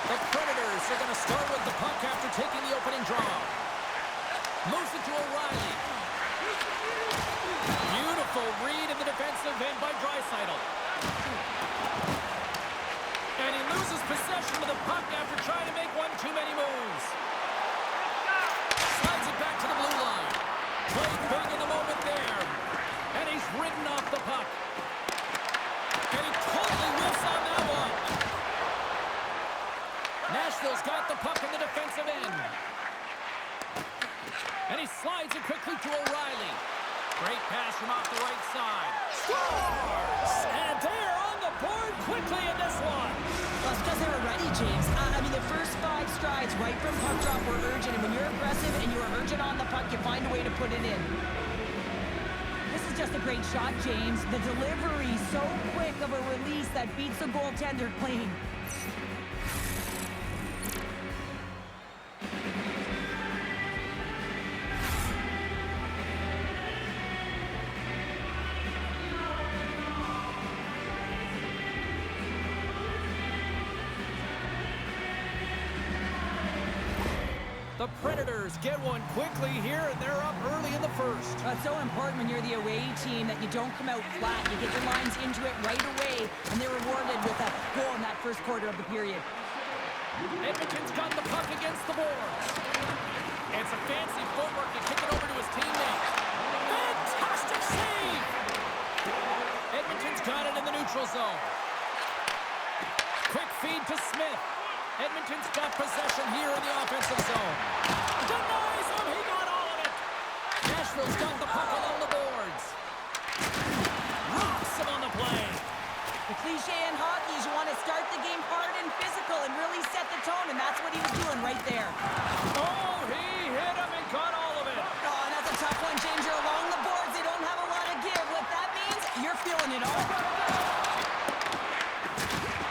The Predators are going to start with the puck after taking the opening draw. Moves it to O'Reilly. Beautiful read in the defensive end by Draisaitl. And he loses possession of the puck after trying to make one too many moves. Slides it back to the blue line. Played big in the moment there. And he's ridden off the puck. And he totally whiffs on that one. Nashville's got the puck in the defensive end. And he slides it quickly to O'Reilly. Great pass from off the right side. Scores! And they're on the board quickly in this one. Well, it's because they were ready, James. I mean, the first 5 strides right from puck drop were urgent. And when you're aggressive and you're urgent on the puck, you find a way to put it in. This is just a great shot, James. The delivery, so quick of a release that beats the goaltender clean. The Predators get one quickly here, and they're up early in the first. It's so important when you're the away team that you don't come out flat. You get your lines into it right away, and they're rewarded with a goal in that first quarter of the period. Edmonton's got the puck against the boards. It's a fancy footwork to kick it over to his teammate. Fantastic save! Edmonton's got it in the neutral zone. Quick feed to Smith. Edmonton's got possession here in the offensive zone. Denies him, he got all of it. Nashville's got the puck along the boards. Rocks him on the play. The cliche in hockey is you want to start the game hard and physical and really set the tone, and that's what he was doing right there. Oh, he hit him and got all of it. Oh, and that's a tough one, James. You're along the boards. They don't have a lot of give. What that means, you're feeling it all.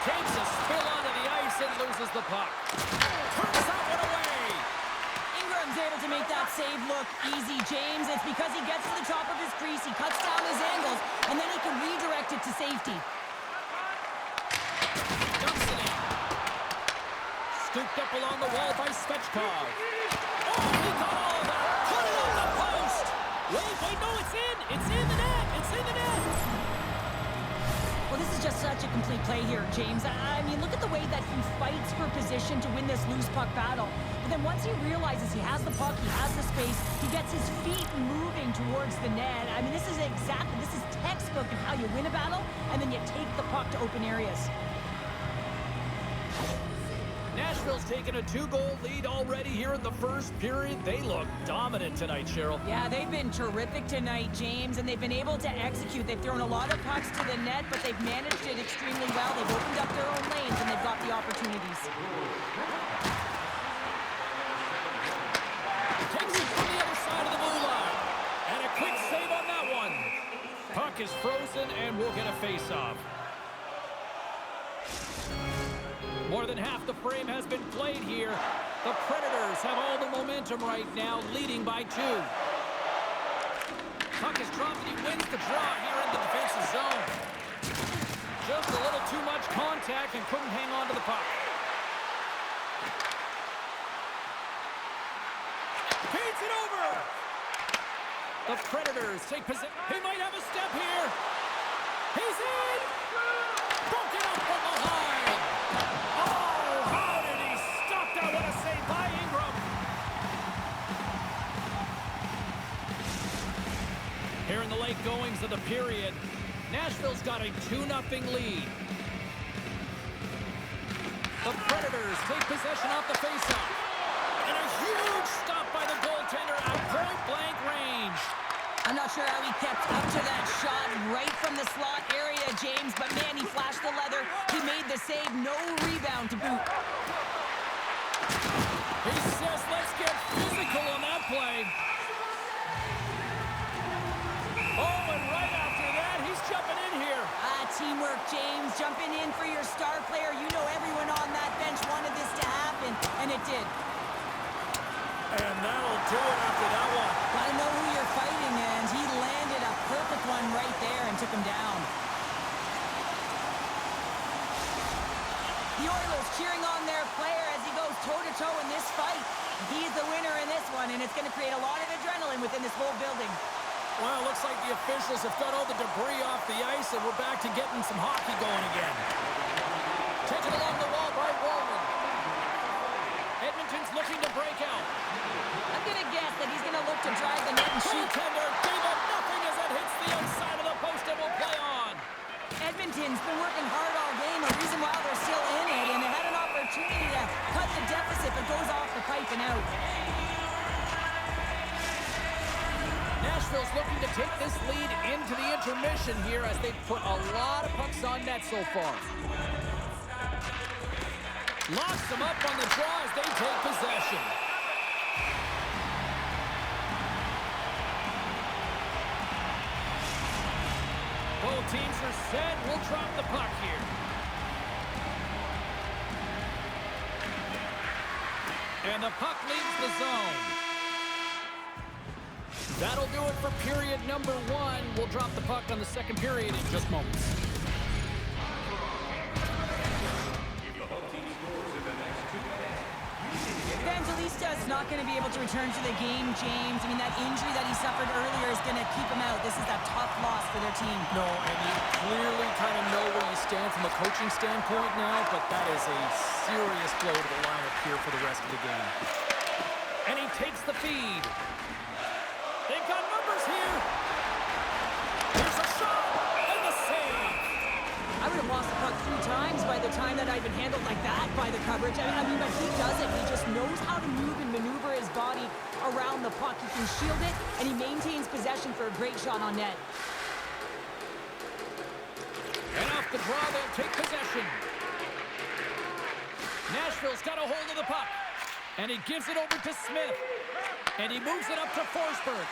Takes a spill onto the ice and loses the puck. Turns that one away. Ingram's able to make that save look easy, James. It's because he gets to the top of his crease, he cuts down his angles, and then he can redirect it to safety. Dumps it in. Scooped up along the wall by Svechkov. Oh, he got all of that. Put it on the post. Wait, no, it's in. It's in the net. It's in the net. Well, this is just such a complete play here, James. I mean, look at the way that he fights for position to win this loose puck battle. But then once he realizes he has the puck, he has the space, he gets his feet moving towards the net. I mean, this is textbook of how you win a battle, and then you take the puck to open areas. Nashville's taken a 2-goal lead already here in the first period. They look dominant tonight, Cheryl. Yeah, they've been terrific tonight, James, and they've been able to execute. They've thrown a lot of pucks to the net, but they've managed it extremely well. They've opened up their own lanes, and they've got the opportunities. Takes it from the other side of the blue line. And a quick save on that one. Puck is frozen, and we'll get a face-off. More than half the frame has been played here. The Predators have all the momentum right now, leading by 2. Puck is dropped, and he wins the draw here in the defensive zone. Just a little too much contact and couldn't hang on to the puck. Feeds it over! The Predators take possession. He might have a step here. He's in! Broken up from behind! Here in the late goings of the period, Nashville's got a 2-0 lead. The Predators take possession off the faceoff. And a huge stop by the goaltender at point-blank range. I'm not sure how he kept up to that shot right from the slot area, James, but man, he flashed the leather. He made the save, no rebound to boot. He says, let's get physical on that play. Oh, and right after that, he's jumping in here. Teamwork, James. Jumping in for your star player. You know everyone on that bench wanted this to happen, and it did. And that'll do it after that one. Gotta know who you're fighting, and he landed a perfect one right there and took him down. The Oilers cheering on their player as he goes toe-to-toe in this fight. He's the winner in this one, and it's going to create a lot of adrenaline within this whole building. Well, it looks like the officials have got all the debris off the ice, and we're back to getting some hockey going again. Taken along the wall by Walden. Edmonton's looking to break out. I'm going to guess that he's going to look to drive the net and shoot. Goaltender gave up nothing as it hits the outside of the post and will play on. Edmonton's been working hard all game, a reason why they're still in it, and they had an opportunity to cut the deficit, but goes off the pipe and out. Nashville's looking to take this lead into the intermission here as they've put a lot of pucks on net so far. Locks them up on the draw as they take possession. Both teams are set. We'll drop the puck here. And the puck leaves the zone. That'll do it for period number 1. We'll drop the puck on the second period in just moments. Evangelista is not going to be able to return to the game, James. I mean, that injury that he suffered earlier is going to keep him out. This is a tough loss for their team. No, and you clearly kind of know where you stand from a coaching standpoint now, but that is a serious blow to the lineup here for the rest of the game. And he takes the feed. They've got numbers here. Here's a shot and the save. I would have lost the puck 3 times by the time that I'd been handled like that by the coverage. I mean, but he does it. He just knows how to move and maneuver his body around the puck. He can shield it, and he maintains possession for a great shot on net. And off the draw, they'll take possession. Nashville's got a hold of the puck. And he gives it over to Smith. And he moves it up to Forsberg.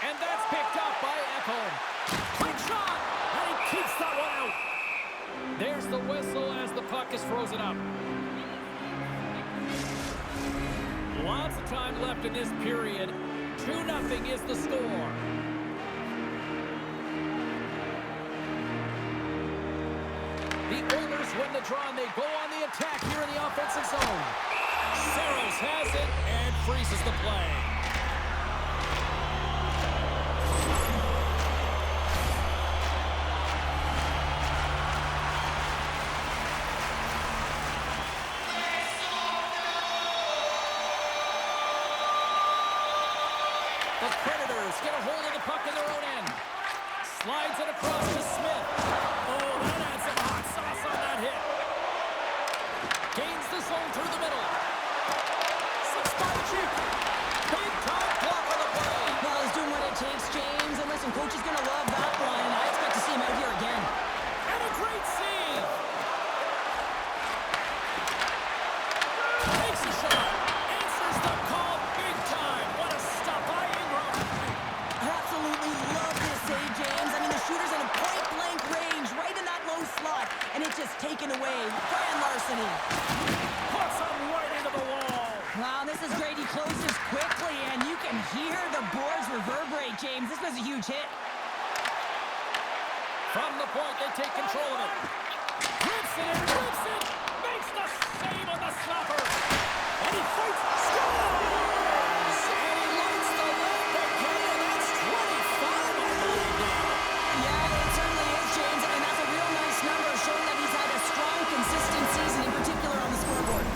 And that's picked up by Ekholm. Quick shot! And he keeps that one out. There's the whistle as the puck is frozen up. Lots of time left in this period. 2-0 is the score. The Oilers win the draw, and they go on the attack here in the offensive zone. Saros has it and freezes the play. The Predators get a hold of the puck in their own end. Slides it across to Smith. Oh, that adds some hot sauce on that hit. Gains the zone through the middle. Big time block on the play. Well, he's doing what it takes, James. And listen, coach is going to love that one. I expect to see him out here again. And a great save. Takes a shot. Answers the call big time. What a stop by Ingram. I absolutely love this save, James. I mean, the shooter's in a point-blank range, right in that low slot. And it's just taken away. Brian Larceny. Puts him right into the wall. Wow, this is great. He closes quickly, and you can hear the boards reverberate, James. This was a huge hit. From the point, they take control of it. Rips it and rips it. Makes the save on the stopper. And he fights. Scores! And he lights the lamp again, and that's 25 on the game. Yeah, it certainly is, James. And that's a real nice number, showing that he's had a strong, consistent season, in particular on the scoreboard.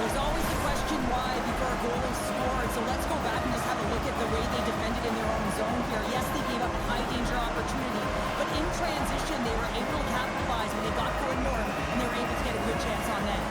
There's always the question why before a goal is scored, so let's go back and just have a look at the way they defended in their own zone here. Yes, they gave up a high-danger opportunity, but in transition, they were able to capitalize when they got going north, and they were able to get a good chance on net.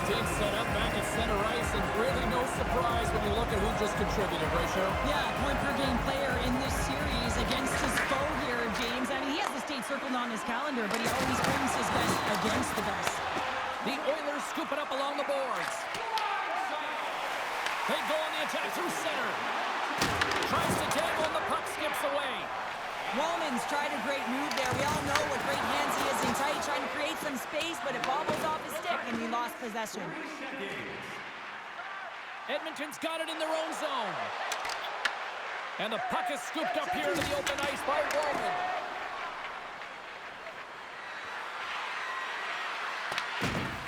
Teams set up back at center ice, and really no surprise when you look at who just contributed, right, Cheryl? Yeah, point-per-game player in this series against his foe here, James. I mean, he has the state circled on his calendar, but he always brings his best against the best. The Oilers scoop it up along the boards. They go on the attack through center. Tries to tangle, and the puck skips away. Roman's tried a great move there. We all know what great hands he is in tight, trying to create some space, but it bobbles off his stick, and he lost possession. Edmonton's got it in their own zone. And the puck is scooped up here to the open ice by Roman.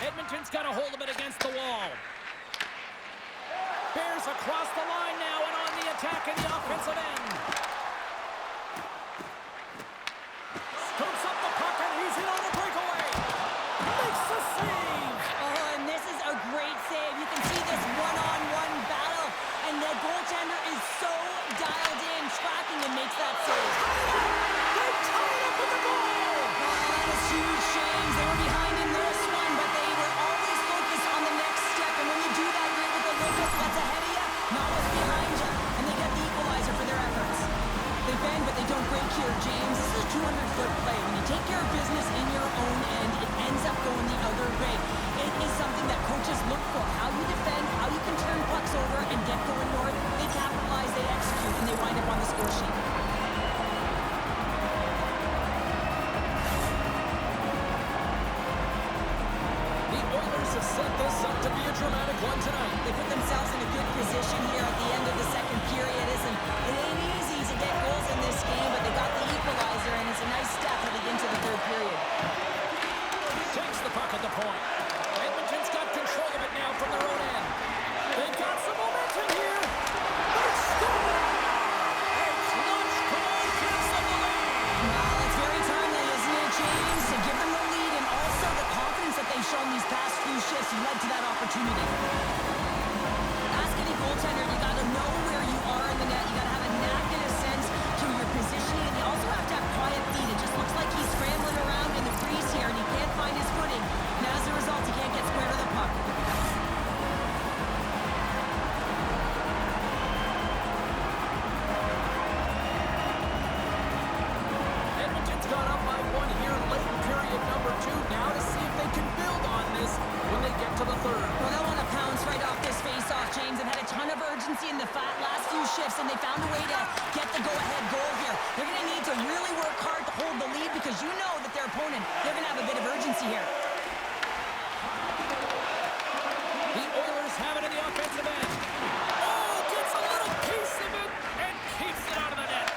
Edmonton's got a hold of it against the wall. Bears across the line now and on the attack in the offensive end. Scoops up the puck and he's in on the breakaway. Makes the save. Oh, and this is a great save. You can see this one-on-one battle, and the goaltender is so dialed in, tracking and makes that save. They tie it up with the goal. Oh, that is huge, James. They were behind in this one, but they were always focused on the next step, and when you do that, you're able to look at what's ahead of you, not what's behind you, and they get the equalizer for their efforts. They bend, but they don't break here, James. This is a 200-foot play. When you take care of business in your own end, it ends up going the other way. It is something that coaches look for. How you defend, how you can turn pucks over and get going north. They capitalize, they execute, and they wind up on the score sheet. The Oilers have set this up to be a dramatic one tonight. They put themselves in a good position here at the end of the second period. It ain't easy to get goals in this game, but they got the equalizer, and it's a nice step heading into the third period. Takes the puck at the point. Edmonton's got control of it now from their own end. They've got some momentum here. They score! A clutch goal gives them the lead. Well, it's very timely, isn't it, James? To give them the lead and also the confidence that they've shown these past few shifts led to that opportunity. Ask any goaltender, you got to know where you are in the net. You got to have a knack and a sense to your positioning, and you also have to have quiet feet. It just looks like he's scrambling around in the crease here, and he can't find his footing. And as a result, he can't get square to the puck. Edmonton's gone up by one here late in period number 2. Now to see if they can build on this when they get to the third. Well, they'll want to pounce right off this face-off, James, and had a ton of urgency in the last few shifts, and they found a way to get the go-ahead goal here. They're going to need to really work hard to hold the lead because you know that their opponent, they're going to have a bit of urgency here. The Oilers have it in the offensive end. Oh, gets a little piece of it and keeps it out of the net.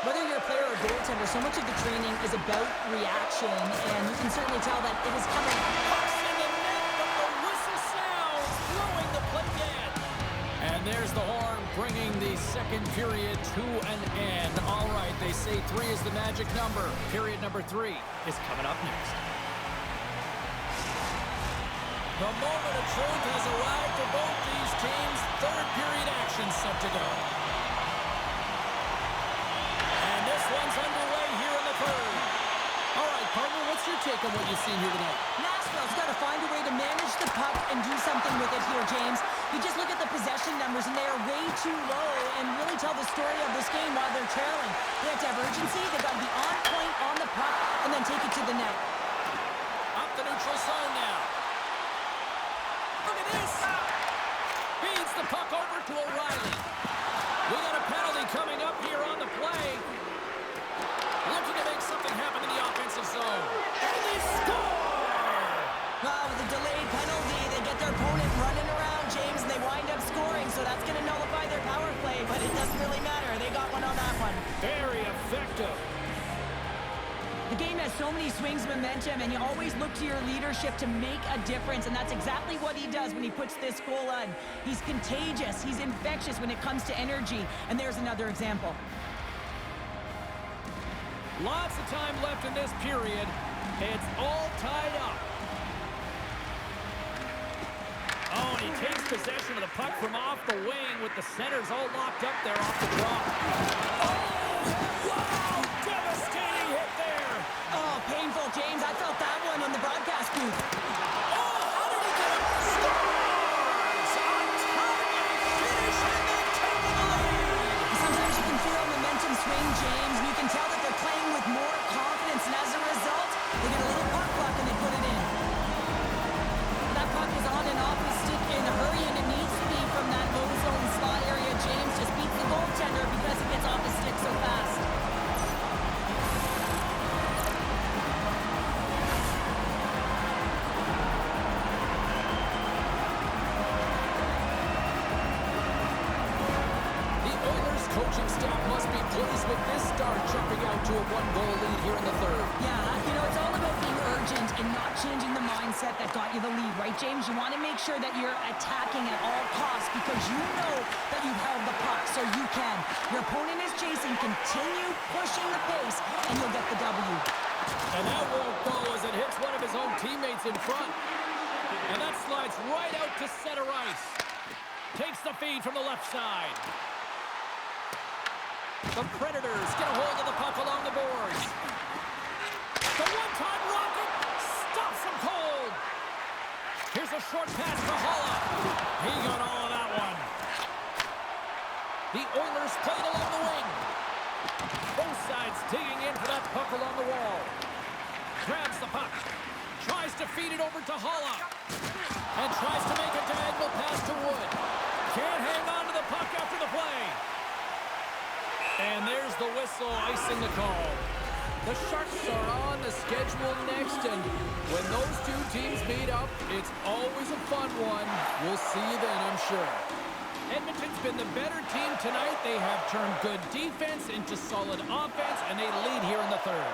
Whether you're a player or a goaltender, so much of the training is about reaction, and you can certainly tell that it is coming. Pucks in the net, but the whistle sounds, throwing the play dead. And there's the horn, bringing the second period to an end. All right, they say 3 is the magic number. Period number 3 is coming up next. The moment of truth has arrived for both these teams. Third period action set to go. And this one's underway here in the third. All right, partner, what's your take on what you've seen here tonight? Nashville's got to find a way to manage the puck and do something with it here, James. You just look at the possession numbers, and they are way too low and really tell the story of this game while they're trailing. They have to have urgency. They've got to be on point on the puck and then take it to the net. Up the neutral zone now. Look at this. Feeds the puck over to O'Reilly. We got a penalty coming up here on the play. Looking to make something happen in the offensive zone. And they score! Well, with a delayed penalty, they get their opponent running around, James, and they wind up scoring, so that's going to nullify their power play, but it doesn't really matter. They got one on that one. Very effective. The game has so many swings of momentum, and you always look to your leadership to make a difference, and that's exactly what he does when he puts this goal on. He's contagious. He's infectious when it comes to energy, and there's another example. Lots of time left in this period. It's all tied up. Oh, and he takes possession of the puck from off the wing with the centers all locked up there off the draw. Oh, wow! Devastating hit there. Oh, painful, James. I felt that one in the broadcast booth. Oh, how did he get it? Scores! Untimely finish, and they take the lead. Sometimes you can feel momentum swing, James, and you can tell that they're playing with more confidence, and as a result, they get a little puck luck and they put it in. That puck is on and off the stick in a hurry, and it needs to be from that low zone slot area. James just beats the goaltender because it gets off the stick so fast. coaching staff must be pleased with this start, jumping out to a one-goal lead here in the third. Yeah, you know, it's all about being urgent and not changing the mindset that got you the lead, right, James? You want to make sure that you're attacking at all costs because you know that you've held the puck, so you can. Your opponent is chasing, continue pushing the pace, and you'll get the W. And that won't go as it hits one of his own teammates in front. And that slides right out to center ice. Takes the feed from the left side. The Predators get a hold of the puck along the boards. The one-time rocket stops him cold. Here's a short pass for Holla. He got all of that one. The Oilers played along the wing. Both sides digging in for that puck along the wall. Grabs the puck. Tries to feed it over to Holla. And tries to make a diagonal pass to Wood. Can't hang on to the puck after the play. And there's the whistle icing the call. The Sharks are on the schedule next, and when those two teams meet up, it's always a fun one. We'll see you then, I'm sure. Edmonton's been the better team tonight. They have turned good defense into solid offense, and they lead here in the third.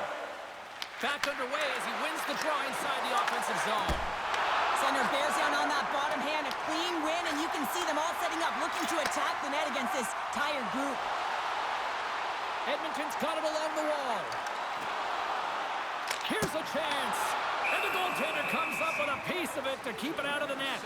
Back underway as he wins the draw inside the offensive zone. Center bears down on that bottom hand, a clean win, and you can see them all setting up, looking to attack the net against this tired group. Edmonton's got it along the wall. Here's a chance. And the goaltender comes up with a piece of it to keep it out of the net.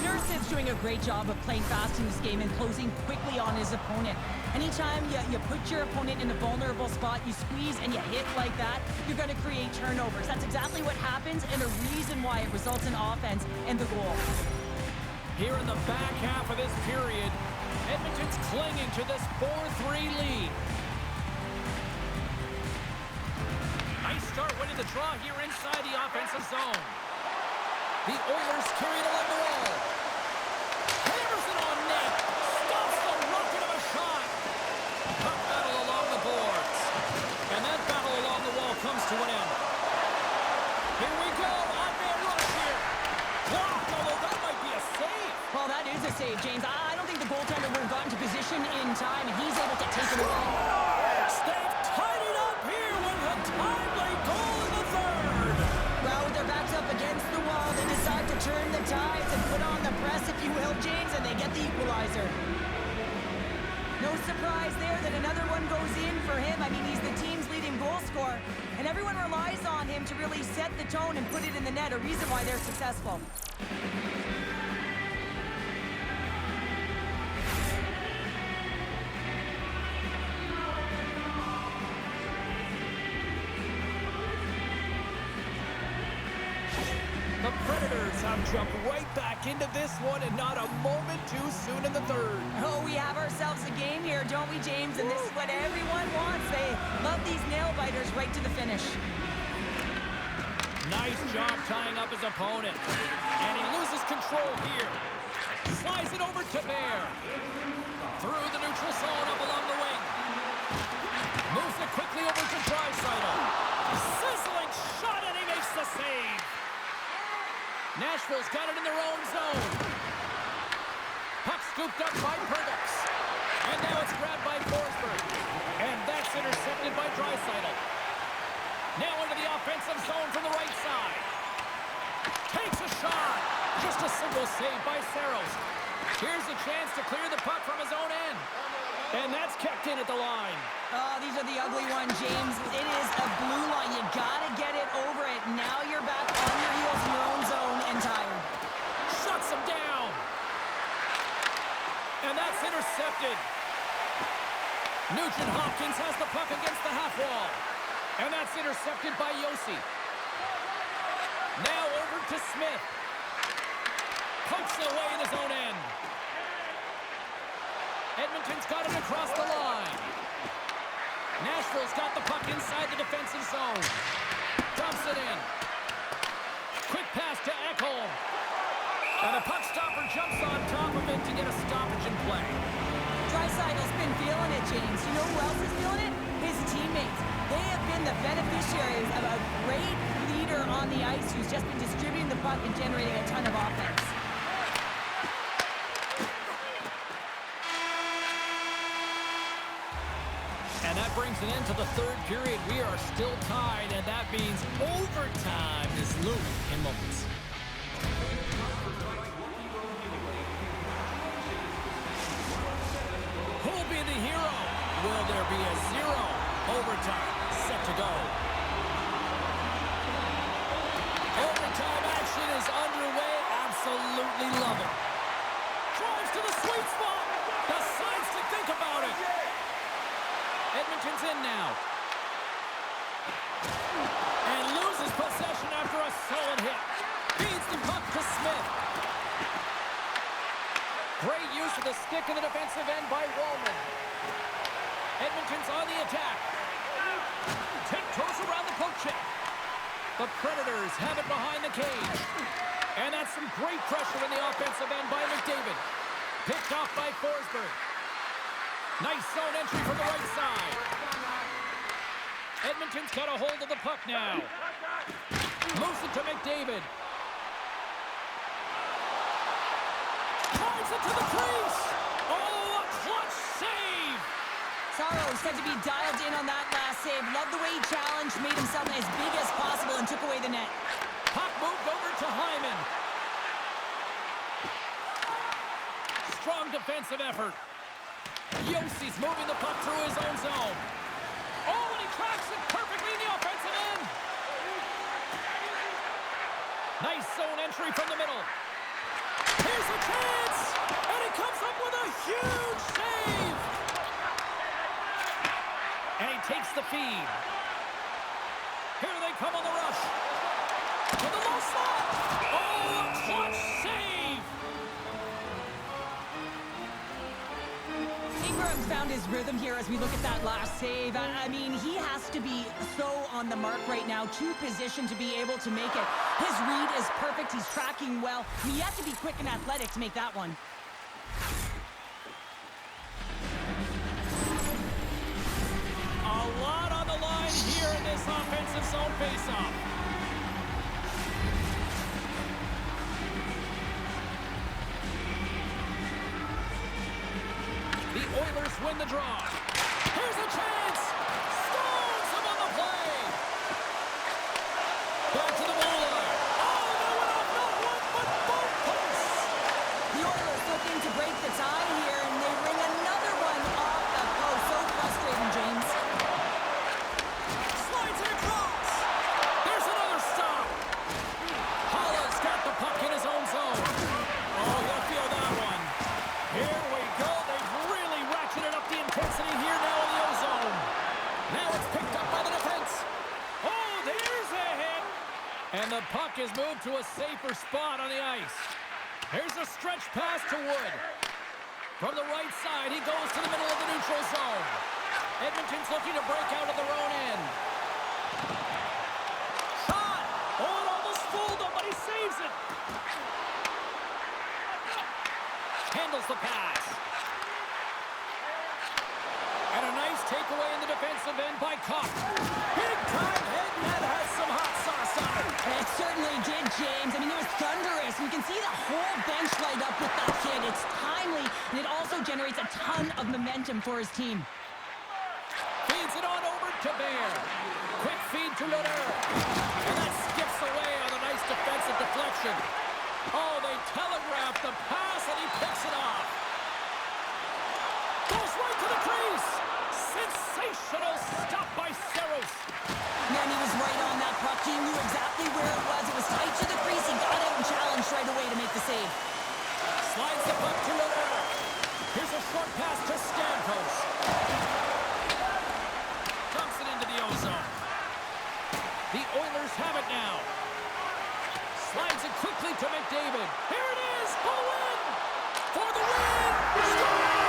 Nurse's doing a great job of playing fast in this game and closing quickly on his opponent. Anytime you put your opponent in a vulnerable spot, you squeeze and you hit like that, you're going to create turnovers. That's exactly what happens and a reason why it results in offense and the goal. Here in the back half of this period, Edmonton's clinging to this 4-3 lead. Nice start winning the draw here inside the offensive zone. The Oilers carry it along the wall. Hammers it on net. Stops the rocket of a shot. Puck battle along the boards. And that battle along the wall comes to an end. Here we go. On-man rush here. Blocked, although that might be a save. Well, that is a save, James. I don't think the goaltender would have gotten to position in time, and he's able to take it away. They've tied it up here with a timely goal in the third. Well, with their backs up against the wall, they decide to turn the tides and put on the press, if you will, James, and they get the equalizer. No surprise there that another one goes in for him. I mean, he's the team's leading goal scorer, and everyone relies on him to really set the tone and put it in the net, a reason why they're successful. The Predators have jumped right back into this one and not a moment too soon in the third. Oh, we have ourselves a game here, don't we, James? And this is what everyone wants. They love these nail-biters right to the finish. Nice job tying up his opponent. And he loses control here. Slides it over to Bear. Through the neutral zone up along the wing. Moves it quickly over to Draisaitl. Sizzling shot, and he makes the save. Nashville's got it in their own zone. Puck scooped up by Perdix. And now it's grabbed by Forsberg. And that's intercepted by Draisaitl. Now into the offensive zone from the right side. Takes a shot. Just a single save by Saros. Here's a chance to clear the puck from his own end. And that's kept in at the line. Oh, these are the ugly ones, James. It is a blue line. You gotta get it over it. Now you're back on your heels in your own zone and tired. Shuts him down. And that's intercepted. Nugent Hopkins has the puck against the half wall. And that's intercepted by Yossi. Now over to Smith. Pokes it away in his own end. Edmonton's got it across the line. Nashville's got the puck inside the defensive zone. Dumps it in. Quick pass to Ekholm. And the puck stopper jumps on top of it to get a stoppage in play. Draisaitl's been feeling it, James. You know who else is feeling it? His teammates. They have been the beneficiaries of a great leader on the ice who's just been distributing the puck and generating a ton of offense. an end to the third period. We are still tied, and that means overtime is looming in moments. Who'll be the hero? Will there be a 0? Overtime set to go. Overtime action is underway. Absolutely love it. Drives to the sweet spot. Decides to think about it. Edmonton's in now. And loses possession after a solid hit. Feeds the puck to Smith. Great use of the stick in the defensive end by Wallman. Edmonton's on the attack. Tiptoes around the poke check. The Predators have it behind the cage. And that's some great pressure in the offensive end by McDavid. Picked off by Forsberg. Nice zone entry from the right side. Edmonton's got a hold of the puck now. Moves it to McDavid. Drives it to the crease. Oh, a clutch save. Saros said to be dialed in on that last save. Loved the way he challenged, made himself as big as possible, and took away the net. Puck moved over to Hyman. Strong defensive effort. Yossi's moving the puck through his own zone. Oh, and he tracks it perfectly in the offensive end. Nice zone entry from the middle. Here's a chance! And he comes up with a huge save! And he takes the feed. Here they come on the rush. To the low slot. Oh, a clutch save! Ingram found his rhythm here as we look at that last save. I mean, he has to be so on the mark right now, to position to be able to make it. His read is perfect. He's tracking well. I mean, you have to be quick and athletic to make that one. A lot on the line here in this offensive zone faceoff. The Oilers win the draw. Here's a chance. Stones him on the play. Back to the goal line. Oh, they went off not one, but both posts. The Oilers looking to break the tie here, and they ring another one off the post. So frustrating, James. Slides it across. There's another stop. Holland's got the puck in his own zone. Oh, he'll feel that one. Here we go. They've really ratcheted up the intensity here now in the ozone. Now it's picked up by the defense. Oh, there's a hit. And the puck is moved to a safer spot on the ice. Here's a stretch pass to Wood. From the right side, he goes to the middle of the neutral zone. Edmonton's looking to break out of their own end. Shot! Oh, it almost fooled him, but he saves it. Handles the pass. And a nice takeaway in the defensive end by Kopp. Big time head net has some hot sauce on it. It certainly did, James. I mean, it was thunderous. You can see the whole bench light up with that hit. It's timely, and it also generates a ton of momentum for his team. Feeds it on over to Bear. Quick feed to Loder. And that skips away on a nice defensive deflection. Oh, they telegraph the pass, and he picks it off. Goes right to the crease. Sensational stop by Saros. Man, he was right on that puck. He knew exactly where it was. It was tight to the crease. He got out and challenged right away to make the save. Slides the puck to Loder. Here's a short pass to Stamkos. Dumps it into the ozone. The Oilers have it now. Slides it quickly to McDavid. Here it is for the win! For the win! Score!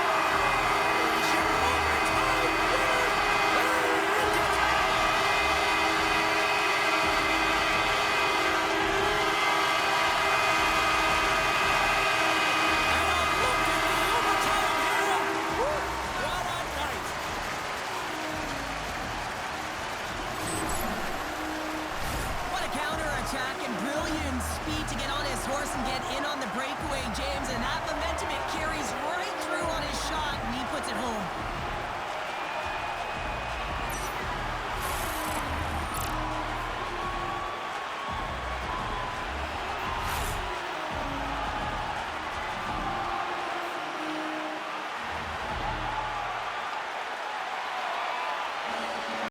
What a counterattack and brilliant speed to get on his horse and